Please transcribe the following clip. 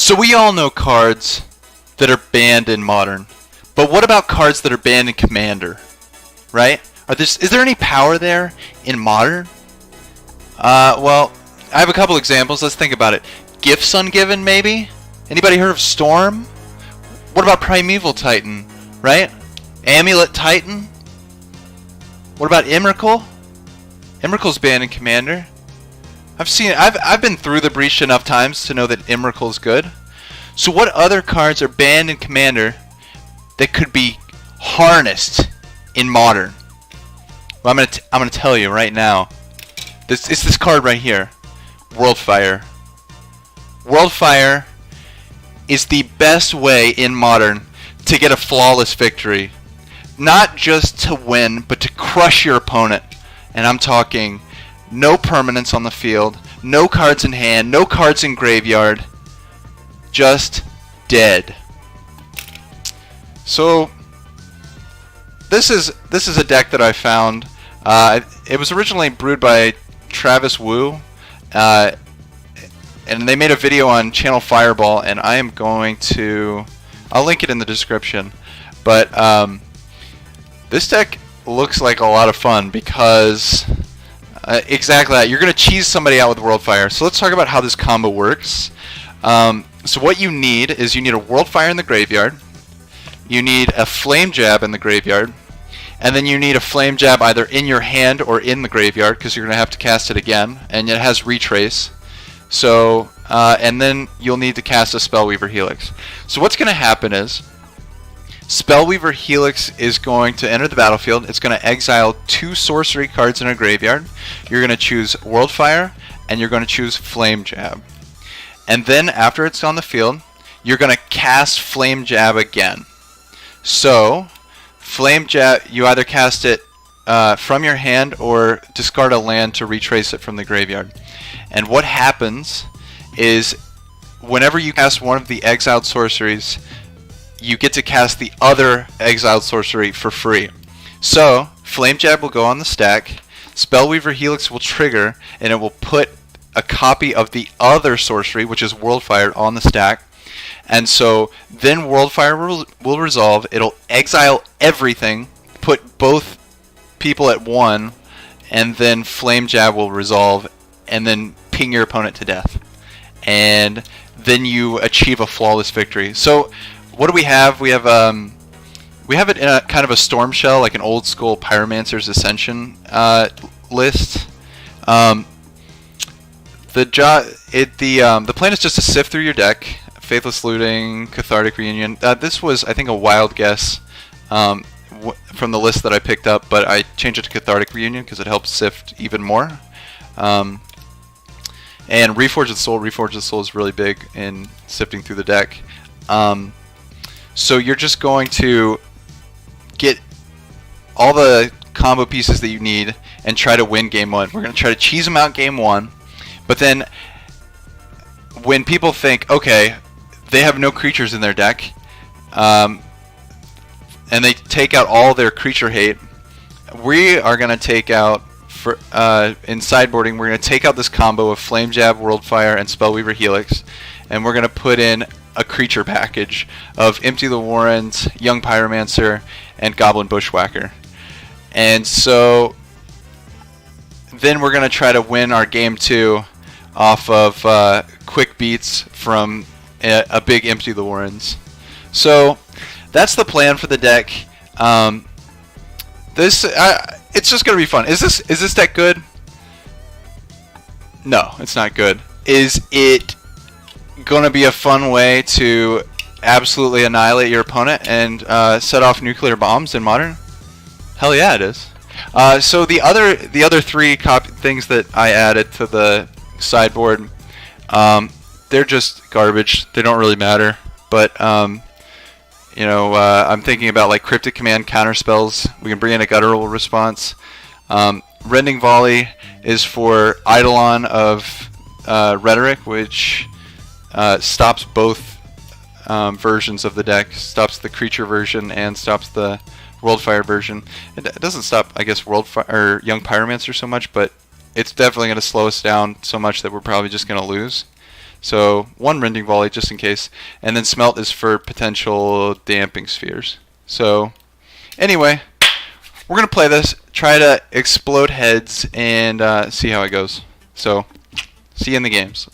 So we all know cards that are banned in Modern, but what about cards that are banned in Commander, right? Is there any power there in Modern? Well, I have a couple examples. Let's think about it. Gifts Ungiven, maybe? Anybody heard of Storm? What about Primeval Titan, right? Amulet Titan? What about Emrakul? Emrakul's banned in Commander. I've been through the Breach enough times to know that Emrakul's good. So what other cards are banned in Commander that could be harnessed in Modern? Well, I'm gonna tell you right now. It's this card right here, WORLDFIRE. WORLDFIRE is the best way in Modern to get a flawless victory. Not just to win, but to crush your opponent. And I'm talking no permanents on the field, no cards in hand, no cards in graveyard, just dead. So this is a deck that I found. It was originally brewed by Travis Wu, and they made a video on Channel Fireball, and I'll link it in the description. But this deck looks like a lot of fun because exactly that. You're going to cheese somebody out with WORLDFIRE. So let's talk about how this combo works. So what you need is you need a WORLDFIRE in the graveyard, you need a Flame Jab in the graveyard, and then you need a Flame Jab either in your hand or in the graveyard because you're going to have to cast it again, and it has Retrace. So, and then you'll need to cast a Spellweaver Helix. So what's going to happen is Spellweaver Helix is going to enter the battlefield. It's going to exile 2 sorcery cards in a graveyard. You're going to choose WORLDFIRE, and you're going to choose Flame Jab. And then after it's on the field, you're going to cast Flame Jab again. So, Flame Jab, you either cast it from your hand or discard a land to retrace it from the graveyard. And what happens is whenever you cast one of the exiled sorceries, you get to cast the other exiled sorcery for free. So, Flame Jab will go on the stack, Spellweaver Helix will trigger, and it will put a copy of the other sorcery, which is WORLDFIRE, on the stack. And so then WORLDFIRE will resolve, it'll exile everything, put both people at 1, and then Flame Jab will resolve, and then ping your opponent to death. And then you achieve a flawless victory. So what do we have? We have it in a kind of a Storm Shell, like an old school Pyromancer's Ascension list. The plan is just to sift through your deck, Faithless Looting, Cathartic Reunion. This was, I think, a wild guess from the list that I picked up, but I changed it to Cathartic Reunion because it helps sift even more. And Reforge the Soul. Reforge the Soul is really big in sifting through the deck. So you're just going to get all the combo pieces that you need and try to win game 1. We're going to try to cheese them out game 1. But then when people think, okay, they have no creatures in their deck, and they take out all their creature hate, we are going to take out, in sideboarding, we're going to take out this combo of Flame Jab, WORLDFIRE, and Spellweaver Helix, and we're going to put in a creature package of Empty the Warrens, Young Pyromancer, and Goblin Bushwhacker. And so then we're going to try to win our game 2 off of quick beats from a big Empty the Warrens. So that's the plan for the deck. It's just going to be fun. Is this deck good? No, it's not good. Is it going to be a fun way to absolutely annihilate your opponent and set off nuclear bombs in Modern? Hell yeah, it is. So the other 3 things that I added to the sideboard, they're just garbage. They don't really matter. But I'm thinking about like Cryptic Command counterspells. We can bring in a guttural response. Rending Volley is for Eidolon of Rhetoric, which stops both versions of the deck. Stops the creature version and stops the WORLDFIRE version. It doesn't stop, I guess, WORLDFIRE or Young Pyromancer so much, but it's definitely going to slow us down so much that we're probably just going to lose. So 1 rending volley just in case, and then smelt is for potential damping spheres. So anyway, we're going to play this, try to explode heads, and see how it goes. So see you in the games.